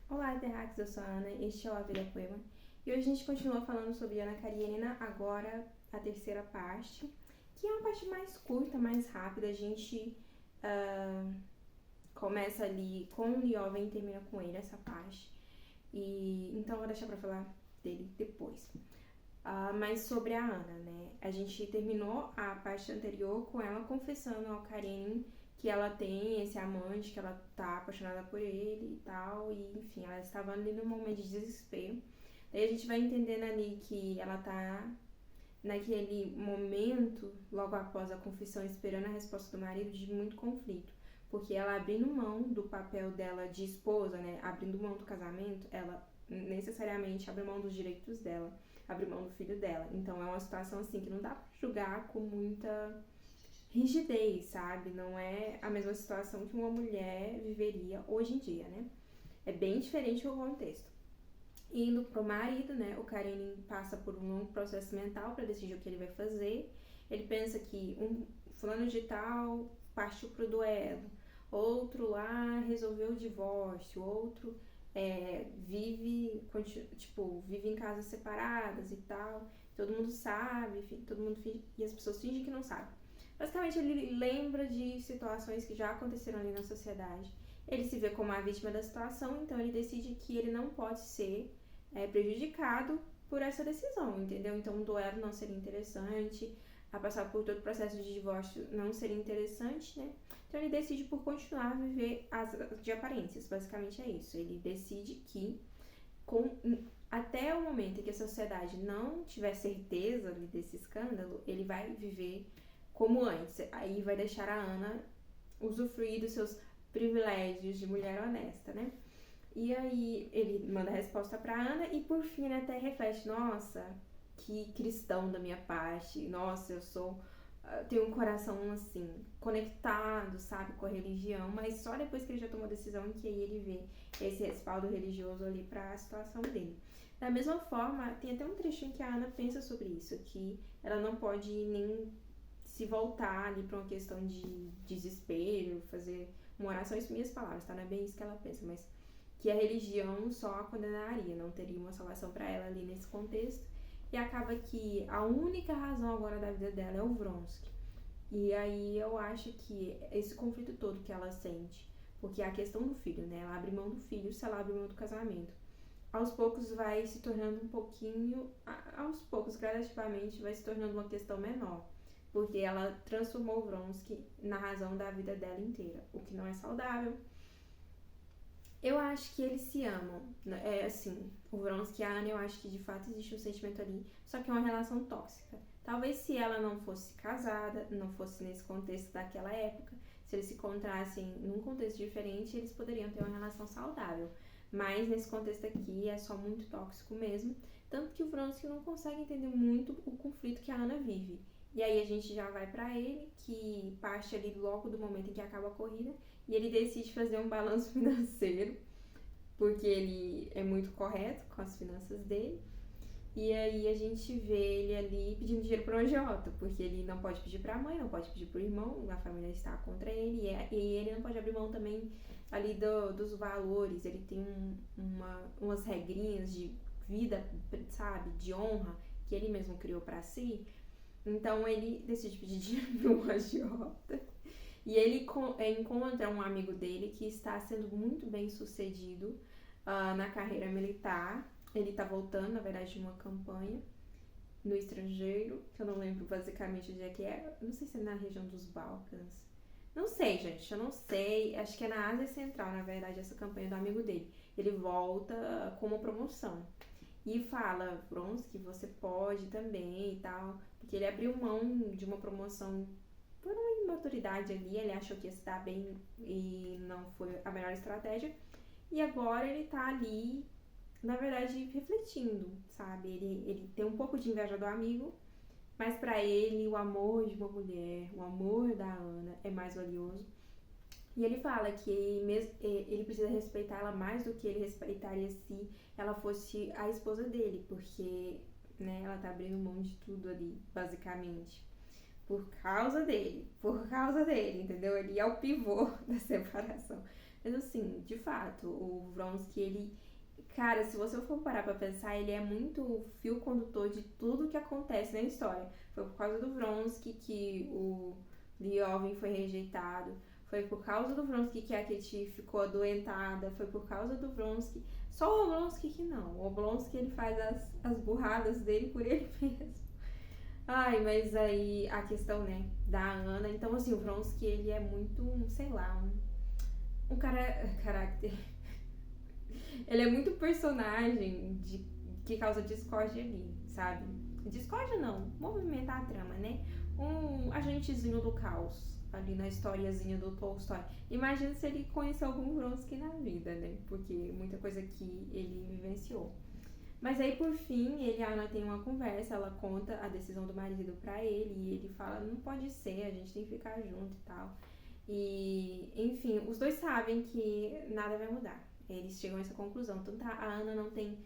Olá, Terráqueos, eu sou a Ana, este é o A Vida Poema. E hoje a gente continua falando sobre Ana Karenina, agora a terceira parte, que é uma parte mais curta, mais rápida. A gente ah, começa ali com o Lioven e termina com ele, essa parte. Então eu vou deixar pra falar dele depois. Mas sobre a Ana, né? A gente terminou a parte anterior com ela confessando ao Karenin que ela tem esse amante, que ela tá apaixonada por ele e tal, e enfim, ela estava ali num momento de desespero. Daí a gente vai entendendo ali que ela tá naquele momento, logo após a confissão, esperando a resposta do marido, de muito conflito. Porque ela abrindo mão do papel dela de esposa, né? Abrindo mão do casamento, ela necessariamente abre mão dos direitos dela, abre mão do filho dela. Então é uma situação assim que não dá pra julgar com muita rigidez, sabe? Não é a mesma situação que uma mulher viveria hoje em dia, né? É bem diferente o contexto. Indo pro marido, né? O Karenin passa por um longo processo mental para decidir o que ele vai fazer. Ele pensa que um fulano de tal partiu pro duelo, outro lá resolveu o divórcio, outro vive em casas separadas e tal. Todo mundo sabe, todo mundo finge, e as pessoas fingem que não sabem. Basicamente, ele lembra de situações que já aconteceram ali na sociedade. Ele se vê como a vítima da situação, então ele decide que ele não pode ser prejudicado por essa decisão, entendeu? Então, um duelo não seria interessante, a passar por todo o processo de divórcio não seria interessante, né? Então, ele decide por continuar a viver de aparências, basicamente é isso. Ele decide que, até o momento em que a sociedade não tiver certeza ali desse escândalo, ele vai viver como antes. Aí vai deixar a Ana usufruir dos seus privilégios de mulher honesta, né? E aí ele manda a resposta pra Ana e por fim ele até reflete, nossa, que cristão da minha parte, nossa, tenho um coração assim, conectado, sabe, com a religião, mas só depois que ele já tomou a decisão que aí ele vê esse respaldo religioso ali pra situação dele. Da mesma forma, tem até um trechinho que a Ana pensa sobre isso, que ela não pode nem se voltar ali pra uma questão de desespero, fazer uma oração, isso minhas palavras, tá? Não é bem isso que ela pensa, mas que a religião só a condenaria, não teria uma salvação para ela ali nesse contexto. E acaba que a única razão agora da vida dela é o Vronsky. E aí eu acho que esse conflito todo que ela sente, porque é a questão do filho, né? Ela abre mão do filho se ela abre mão do casamento. Aos poucos vai se tornando aos poucos, gradativamente, vai se tornando uma questão menor. Porque ela transformou o Vronsky na razão da vida dela inteira, o que não é saudável. Eu acho que eles se amam. É assim, o Vronsky e a Ana, eu acho que de fato existe um sentimento ali, só que é uma relação tóxica. Talvez se ela não fosse casada, não fosse nesse contexto daquela época, se eles se encontrassem num contexto diferente, eles poderiam ter uma relação saudável. Mas nesse contexto aqui é só muito tóxico mesmo. Tanto que o Vronsky não consegue entender muito o conflito que a Ana vive. E aí a gente já vai pra ele, que parte ali logo do momento em que acaba a corrida, e ele decide fazer um balanço financeiro, porque ele é muito correto com as finanças dele. E aí a gente vê ele ali pedindo dinheiro para um agiota, porque ele não pode pedir para a mãe, não pode pedir para o irmão, a família está contra ele, e ele não pode abrir mão também ali dos valores, ele tem umas regrinhas de vida, sabe, de honra, que ele mesmo criou para si. Então ele decide pedir dinheiro para um agiota. E ele encontra um amigo dele que está sendo muito bem sucedido na carreira militar. Ele está voltando, na verdade, de uma campanha no estrangeiro, que eu não lembro basicamente onde é que é. Não sei se é na região dos Balcãs. Não sei, gente, eu não sei. Acho que é na Ásia Central, na verdade, essa campanha do amigo dele. Ele volta com uma promoção. E fala, Vronsky, você pode também e tal. Porque ele abriu mão de uma promoção por uma imaturidade ali, ele achou que ia se dar bem e não foi a melhor estratégia. E agora ele tá ali, na verdade, refletindo, sabe? Ele tem um pouco de inveja do amigo, mas pra ele o amor de uma mulher, o amor da Ana é mais valioso. E ele fala que ele precisa respeitar ela mais do que ele respeitaria se ela fosse a esposa dele, porque né, ela tá abrindo mão de tudo ali, basicamente por causa dele, entendeu? Ele é o pivô da separação. Mas assim, de fato, o Vronsky, ele... Cara, se você for parar pra pensar, ele é muito fio condutor de tudo que acontece na história. Foi por causa do Vronsky que o Lyovin foi rejeitado. Foi por causa do Vronsky que a Kitty ficou adoentada. Foi por causa do Vronsky. Só o Oblonsky que não. O Oblonsky, ele faz as burradas dele por ele mesmo. Ai, mas aí a questão, né, da Ana. Então, assim, o Vronsky, ele é muito, sei lá, um caráter. Ele é muito personagem que causa discórdia ali, sabe? Discórdia não, movimentar a trama, né? Um agentezinho do caos ali na historiazinha do Tolstói. Imagina se ele conheceu algum Vronsky na vida, né? Porque muita coisa que ele vivenciou. Mas aí, por fim, ele e a Ana tem uma conversa, ela conta a decisão do marido pra ele, e ele fala, não pode ser, a gente tem que ficar junto e tal. E, enfim, os dois sabem que nada vai mudar. Eles chegam a essa conclusão. Tanto a Ana não tem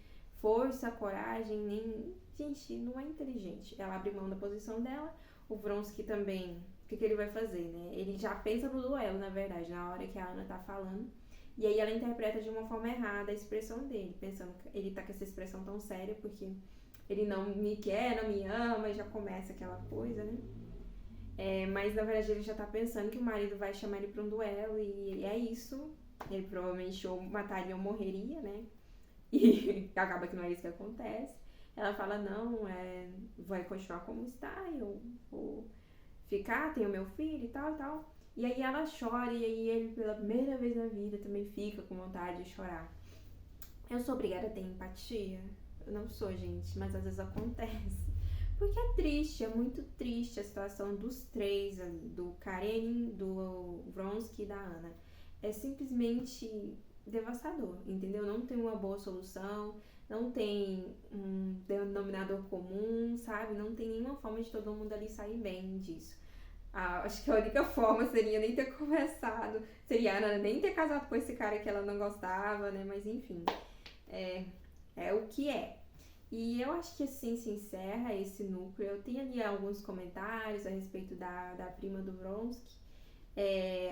força, coragem, nem... Gente, não é inteligente. Ela abre mão da posição dela. O Vronsky também, o que ele vai fazer, né? Ele já pensa no duelo, na verdade, na hora que a Ana tá falando. E aí ela interpreta de uma forma errada a expressão dele, pensando que ele tá com essa expressão tão séria porque ele não me quer, não me ama, e já começa aquela coisa, né? Mas na verdade ele já tá pensando que o marido vai chamar ele pra um duelo e é isso. Ele provavelmente ou mataria ou morreria, né? E acaba que não é isso que acontece. Ela fala, não, vai continuar como está, eu vou ficar, tenho meu filho e tal e tal. E aí ela chora e aí ele pela primeira vez na vida também fica com vontade de chorar. Eu sou obrigada a ter empatia? Eu não sou, gente, mas às vezes acontece. Porque é triste, é muito triste a situação dos três ali, do Karenin, do Vronsky e da Ana. É simplesmente devastador, entendeu? Não tem uma boa solução, não tem um denominador comum, sabe? Não tem nenhuma forma de todo mundo ali sair bem disso. Acho que a única forma seria nem ter conversado, seria a Ana nem ter casado com esse cara que ela não gostava, né? Mas enfim, é o que é. E eu acho que assim se encerra esse núcleo. Eu tenho ali alguns comentários a respeito da prima do Vronsky,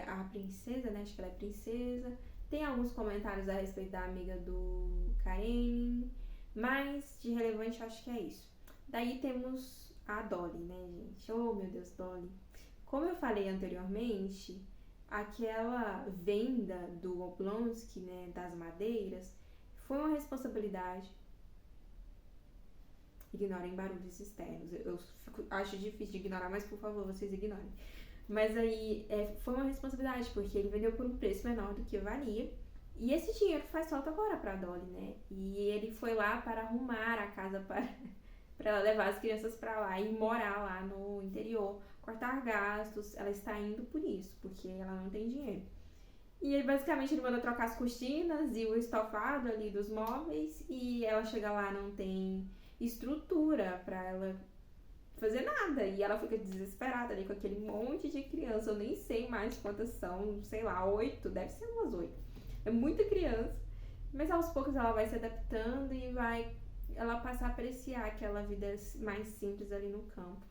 a princesa, né? Acho que ela é princesa. Tem alguns comentários a respeito da amiga do Karenin, mas de relevante eu acho que é isso. Daí temos a Dolly, né, gente? Oh, meu Deus, Dolly. Como eu falei anteriormente, aquela venda do Oblonsky, né, das madeiras, foi uma responsabilidade. Ignorem barulhos externos. Eu acho difícil de ignorar, mas por favor, vocês ignorem. Mas aí foi uma responsabilidade, porque ele vendeu por um preço menor do que valia. E esse dinheiro faz falta agora pra Dolly, né? E ele foi lá para arrumar a casa para ela levar as crianças pra lá e morar lá no interior, cortar gastos. Ela está indo por isso, porque ela não tem dinheiro. E ele basicamente ele manda trocar as cortinas e o estofado ali dos móveis, e ela chega lá, não tem estrutura pra ela fazer nada. E ela fica desesperada ali com aquele monte de criança. Eu nem sei mais quantas são, sei lá, 8, deve ser umas 8. É muita criança. Mas aos poucos ela vai se adaptando e ela passa a apreciar aquela vida mais simples ali no campo.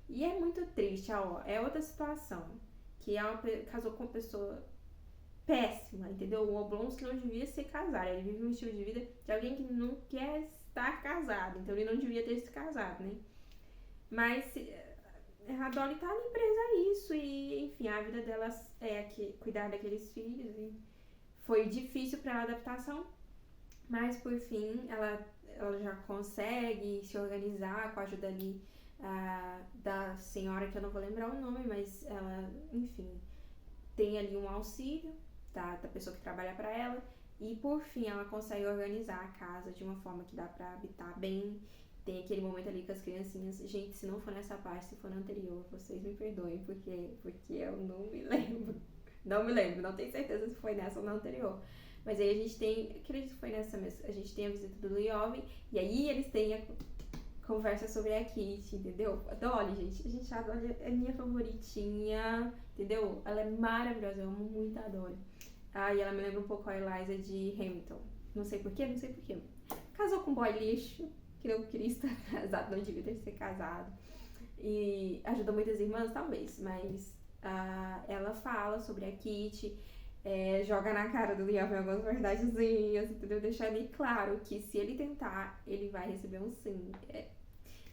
E é muito triste, é outra situação. Que ela casou com uma pessoa péssima, entendeu? O Oblonsky não devia se casar. Ele vive um estilo de vida de alguém que não quer estar casado. Então ele não devia ter se casado, né? Mas a Dolly tá ali presa a isso e, enfim, a vida dela cuidar daqueles filhos e foi difícil para ela a adaptação, mas por fim ela já consegue se organizar com a ajuda ali da senhora que eu não vou lembrar o nome, mas ela, enfim, tem ali um auxílio da pessoa que trabalha para ela e por fim ela consegue organizar a casa de uma forma que dá para habitar bem. Tem aquele momento ali com as criancinhas. Gente, se não for nessa parte, se for na anterior, vocês me perdoem, porque eu não me lembro. Não me lembro, não tenho certeza se foi nessa ou na anterior. Mas aí a gente tem, acredito que foi nessa mesmo, a gente tem a visita do Lyovin, e aí eles têm a conversa sobre a Kitty, entendeu? A Dolly, gente, a Dolly é minha favoritinha, entendeu? Ela é maravilhosa, eu amo muito a Dolly. E ela me lembra um pouco a Eliza de Hamilton. Não sei porquê. Casou com um boy lixo, que não queria estar casado, não devia ter se casado. E ajuda muitas irmãs, talvez, mas ela fala sobre a Kitty. joga na cara do Liam algumas verdadezinhas, entendeu? Deixar ali claro que se ele tentar, ele vai receber um sim.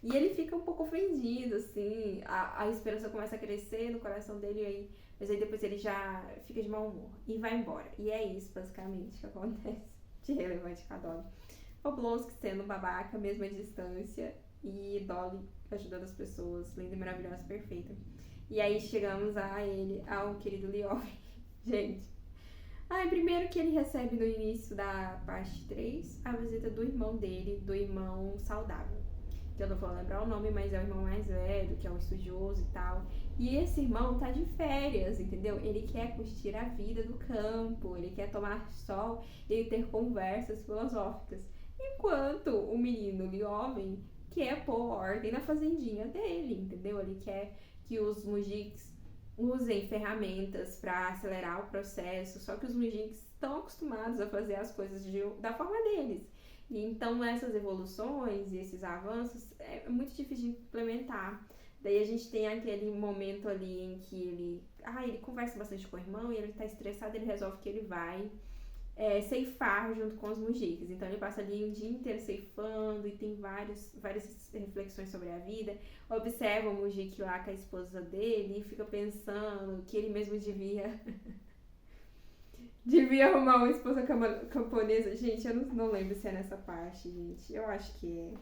E ele fica um pouco ofendido, assim, a esperança começa a crescer no coração dele, mas aí depois ele já fica de mau humor e vai embora. E é isso, basicamente, que acontece de relevante com a Dolly. Oblonsky sendo babaca, mesmo à distância, e Dolly ajudando as pessoas, linda e maravilhosa, perfeita. E aí chegamos ao querido Liob. Gente. Primeiro que ele recebe no início da parte 3 a visita do irmão dele, do irmão saudável. Que eu não vou lembrar o nome, mas é o irmão mais velho, que é um estudioso e tal. E esse irmão tá de férias, entendeu? Ele quer curtir a vida do campo, ele quer tomar sol e ter conversas filosóficas. Enquanto o menino Lioven quer pôr ordem na fazendinha dele, entendeu? Ele quer que os mujiks usem ferramentas para acelerar o processo, só que os mujiks estão acostumados a fazer as coisas da forma deles. E então essas evoluções e esses avanços é muito difícil de implementar. Daí a gente tem aquele momento ali em que ele conversa bastante com o irmão e ele tá estressado, ele resolve que ele vai ceifar junto com os mujiks. Então ele passa ali um dia inteiro ceifando e tem várias reflexões sobre a vida. Observa o mujik lá com a esposa dele e fica pensando que ele mesmo devia arrumar uma esposa camponesa. Gente, eu não lembro se é nessa parte, gente. Eu acho que é.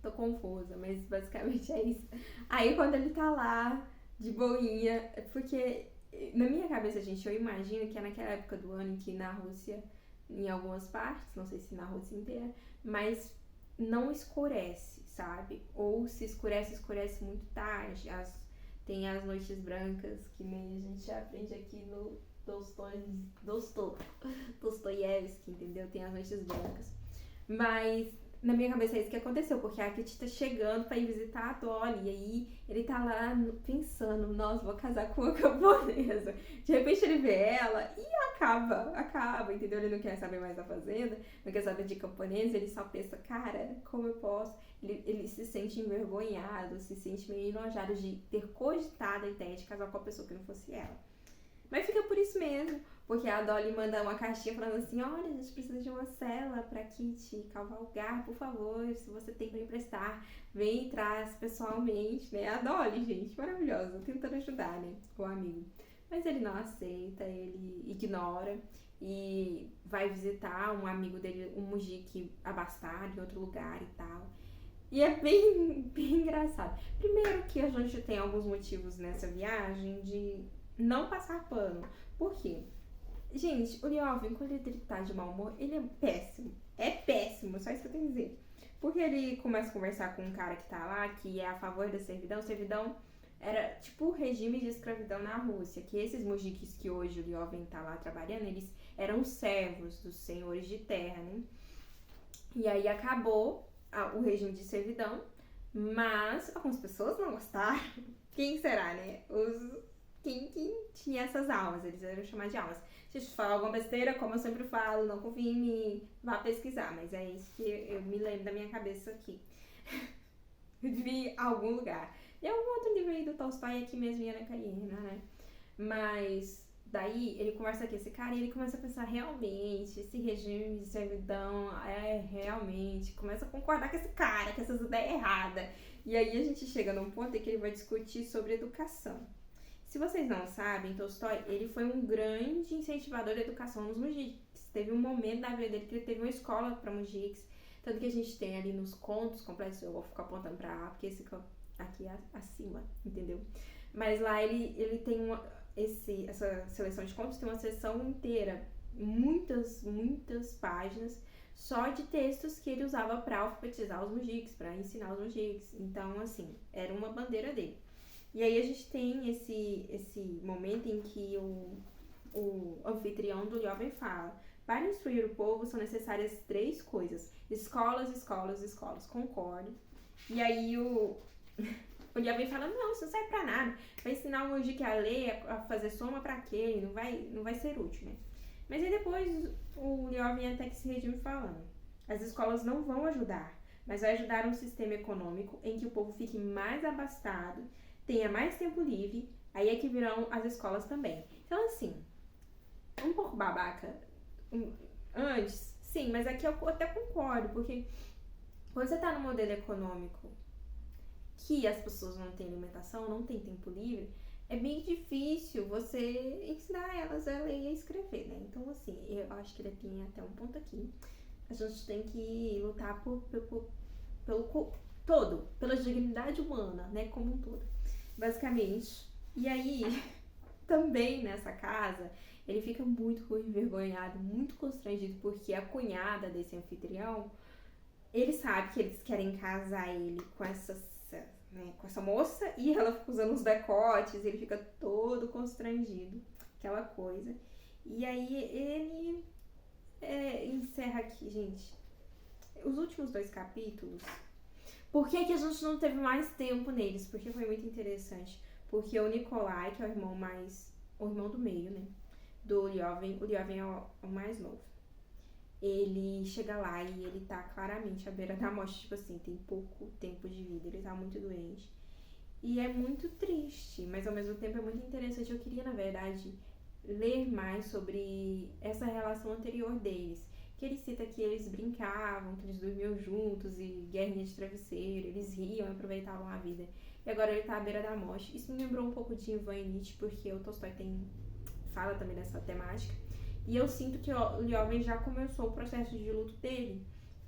Tô confusa, mas basicamente é isso. Aí quando ele tá lá, de boinha, porque na minha cabeça, gente, eu imagino que é naquela época do ano em que na Rússia, em algumas partes, não sei se na Rússia inteira, mas não escurece, sabe? Ou se escurece, escurece muito tarde. Tem as noites brancas, que nem a gente aprende aqui no Dostoiévski, entendeu? Tem as noites brancas. Mas na minha cabeça é isso que aconteceu, porque a Kitty tá chegando pra ir visitar a Dolly, e aí ele tá lá pensando, nossa, vou casar com uma camponesa. De repente ele vê ela e acaba, entendeu? Ele não quer saber mais da fazenda, não quer saber de camponesa, ele só pensa, cara, como eu posso? Ele se sente envergonhado, se sente meio enojado de ter cogitado a ideia de casar com uma pessoa que não fosse ela. Mas fica por isso mesmo, porque a Dolly manda uma caixinha falando assim, olha, a gente precisa de uma cela pra Kitty cavalgar, por favor, se você tem pra emprestar, vem e traz pessoalmente, né? A Dolly, gente, maravilhosa, tentando ajudar, né, o amigo. Mas ele não aceita, ele ignora e vai visitar um amigo dele, um mujik abastado em outro lugar e tal. E é bem engraçado. Primeiro que a gente tem alguns motivos nessa viagem de não passar pano. Por quê? Gente, o Lioven, quando ele tá de mau humor, ele é péssimo. É péssimo, só isso que eu tenho a dizer. Porque ele começa a conversar com um cara que tá lá, que é a favor da servidão. Servidão era tipo o regime de escravidão na Rússia, que esses mujiks que hoje o Lioven tá lá trabalhando, eles eram servos dos senhores de terra, né? E aí acabou o regime de servidão, mas algumas pessoas não gostaram. Quem será, né? Quem tinha essas almas, eles eram chamados de almas. Se eu falar alguma besteira, como eu sempre falo, não confie em mim, vá pesquisar, mas é isso que eu me lembro da minha cabeça aqui. Vi algum lugar. E algum outro livro aí do Tolstói aqui mesmo em Ana Karenina, né? Mas daí ele conversa com esse cara e ele começa a pensar realmente, esse regime de servidão realmente, começa a concordar com esse cara, com essas ideias erradas. E aí a gente chega num ponto em que ele vai discutir sobre educação. Se vocês não sabem, Tolstói, ele foi um grande incentivador da educação nos mujiks. Teve um momento da vida dele que ele teve uma escola para mujiks, tanto que a gente tem ali nos contos completos, eu vou ficar apontando para lá, porque esse aqui é acima, entendeu? Mas lá ele tem essa seleção de contos tem uma seção inteira, muitas páginas, só de textos que ele usava para alfabetizar os mujiks, para ensinar os mujiks. Então, assim, era uma bandeira dele. E aí a gente tem esse momento em que o anfitrião do Lioven fala: para instruir o povo são necessárias 3 coisas: escolas, escolas, escolas. Concordo. E aí o Lioven fala: não, isso não serve pra nada. Vai ensinar o mujik a ler, a fazer soma pra quê? Não vai ser útil, né? Mas aí depois o Lioven até que se redime falando: as escolas não vão ajudar, mas vai ajudar um sistema econômico em que o povo fique mais abastado, tenha mais tempo livre, aí é que virão as escolas também. Então, assim, um pouco babaca antes, sim, mas aqui eu até concordo, porque quando você tá no modelo econômico que as pessoas não têm alimentação, não têm tempo livre, é bem difícil você ensinar elas a ler e a escrever, né? Então, assim, eu acho que ele tem até um ponto aqui. A gente tem que lutar pelo todo, pela dignidade humana, né? Como um todo, basicamente. E aí, também nessa casa, ele fica muito envergonhado, muito constrangido, porque a cunhada desse anfitrião, ele sabe que eles querem casar ele com com essa moça, e ela fica usando os decotes, ele fica todo constrangido, aquela coisa. E aí ele encerra aqui, gente, os últimos 2 capítulos. Por que a gente não teve mais tempo neles? Porque foi muito interessante. Porque o Nikolai, que é o irmão do meio, né? Do Lyoven, o Lyoven é o mais novo. Ele chega lá e ele tá claramente à beira da morte, tipo assim, tem pouco tempo de vida, ele tá muito doente. E é muito triste, mas ao mesmo tempo é muito interessante. Eu queria, na verdade, ler mais sobre essa relação anterior deles. Que ele cita que eles brincavam, que eles dormiam juntos e guerrinha de travesseiro, eles riam e aproveitavam a vida. E agora ele tá à beira da morte. Isso me lembrou um pouco de Ivan Ilitch, porque o Tolstói fala também dessa temática. E eu sinto que o Lyoven já começou o processo de luto dele,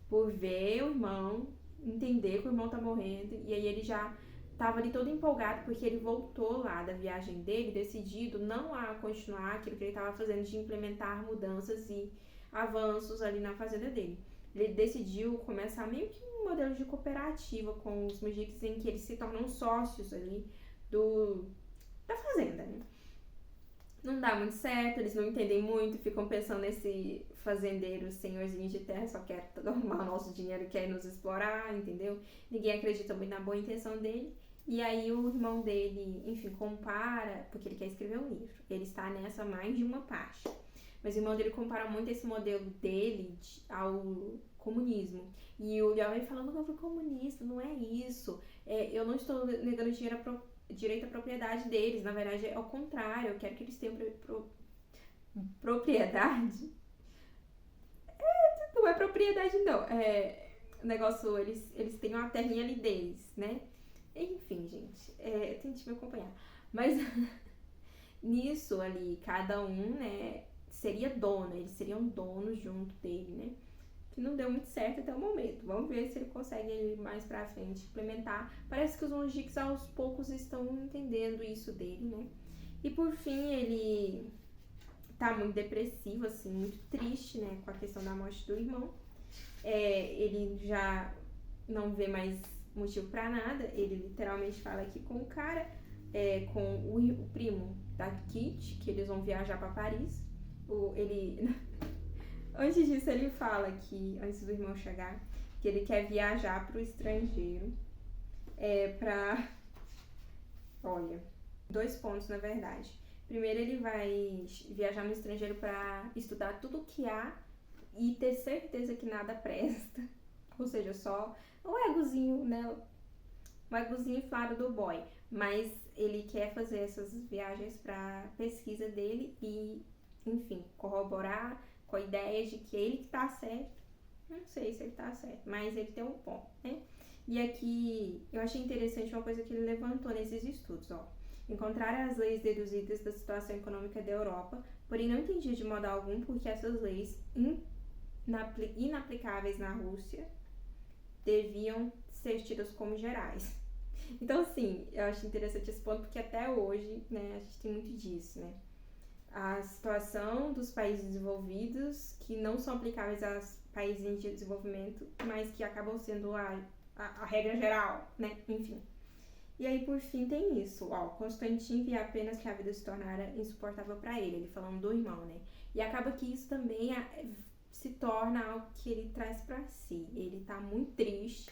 por ver o irmão, entender que o irmão tá morrendo, e aí ele já tava ali todo empolgado, porque ele voltou lá da viagem dele, decidido não a continuar aquilo que ele tava fazendo, de implementar mudanças e avanços ali na fazenda dele. Ele decidiu começar meio que um modelo de cooperativa com os mujiks, em que eles se tornam sócios ali da fazenda, né? Não dá muito certo, eles não entendem muito, ficam pensando nesse fazendeiro senhorzinho de terra, só quer arrumar o nosso dinheiro, quer nos explorar, entendeu? Ninguém acredita muito na boa intenção dele. E aí o irmão dele, enfim, compara, porque ele quer escrever um livro. Ele está nessa mais de uma parte. Mas o irmão dele compara muito esse modelo dele ao comunismo. E o Lyoven falando que eu fui comunista, não é isso. Eu não estou negando direito à propriedade deles, na verdade é ao contrário, eu quero que eles tenham propriedade. Não é propriedade não, o negócio, eles têm uma terrinha ali deles, né? Enfim, gente, tente me acompanhar. Mas nisso ali, cada um, né, seria dono, eles seriam donos junto dele, né? Que não deu muito certo até o momento. Vamos ver se ele consegue mais pra frente implementar. Parece que os Monjiks aos poucos estão entendendo isso dele, né? E por fim, ele tá muito depressivo, assim, muito triste, né? Com a questão da morte do irmão. Ele já não vê mais motivo pra nada. Ele literalmente fala aqui com o cara, com o primo da Kit, que eles vão viajar pra Paris. Antes disso, ele fala que, antes do irmão chegar, que ele quer viajar pro estrangeiro. Olha, 2 pontos, na verdade. Primeiro, ele vai viajar no estrangeiro para estudar tudo que há e ter certeza que nada presta. Ou seja, só o egozinho, né? O egozinho inflado do boy. Mas ele quer fazer essas viagens para pesquisa dele e, enfim, corroborar com a ideia de que ele que tá certo. Não sei se ele tá certo, mas ele tem um ponto, né? E aqui eu achei interessante uma coisa que ele levantou nesses estudos, ó. Encontrar as leis deduzidas da situação econômica da Europa, porém não entendia de modo algum porque essas leis inaplicáveis na Rússia deviam ser tidas como gerais. Então, assim, eu acho interessante esse ponto porque até hoje, né, a gente tem muito disso, né? A situação dos países desenvolvidos que não são aplicáveis aos países em desenvolvimento, mas que acabam sendo a regra geral, né? Enfim. E aí, por fim, tem isso. Ó, Constantin via apenas que a vida se tornara insuportável para ele falando do irmão, né? E acaba que isso também se torna algo que ele traz para si. Ele tá muito triste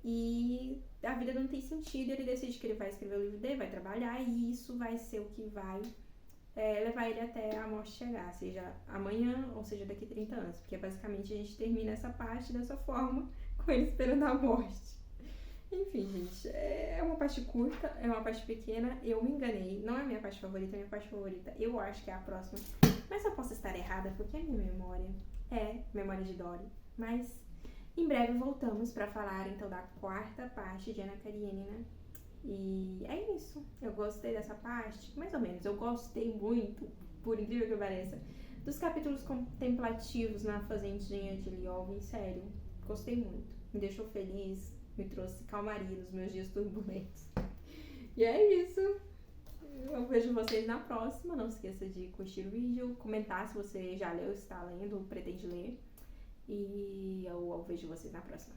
e a vida não tem sentido. Ele decide que ele vai escrever o livro dele, vai trabalhar e isso vai ser o que vai levar ele até a morte chegar, seja amanhã ou seja daqui 30 anos, porque basicamente a gente termina essa parte dessa forma, com ele esperando a morte. Enfim, gente, é uma parte curta, é uma parte pequena, eu me enganei, não é a minha parte favorita, eu acho que é a próxima, Mas eu posso estar errada porque a minha memória é memória de Dory. Mas em breve voltamos para falar então da quarta parte de Ana Karenina. E é isso. Eu gostei dessa parte, mais ou menos. Eu gostei muito, por incrível que pareça, dos capítulos contemplativos na fazendinha de Lioven. Sério, gostei muito. Me deixou feliz, me trouxe calmaria nos meus dias turbulentos. E é isso. Eu vejo vocês na próxima. Não esqueça de curtir o vídeo, comentar se você já leu, está lendo ou pretende ler. E eu vejo vocês na próxima.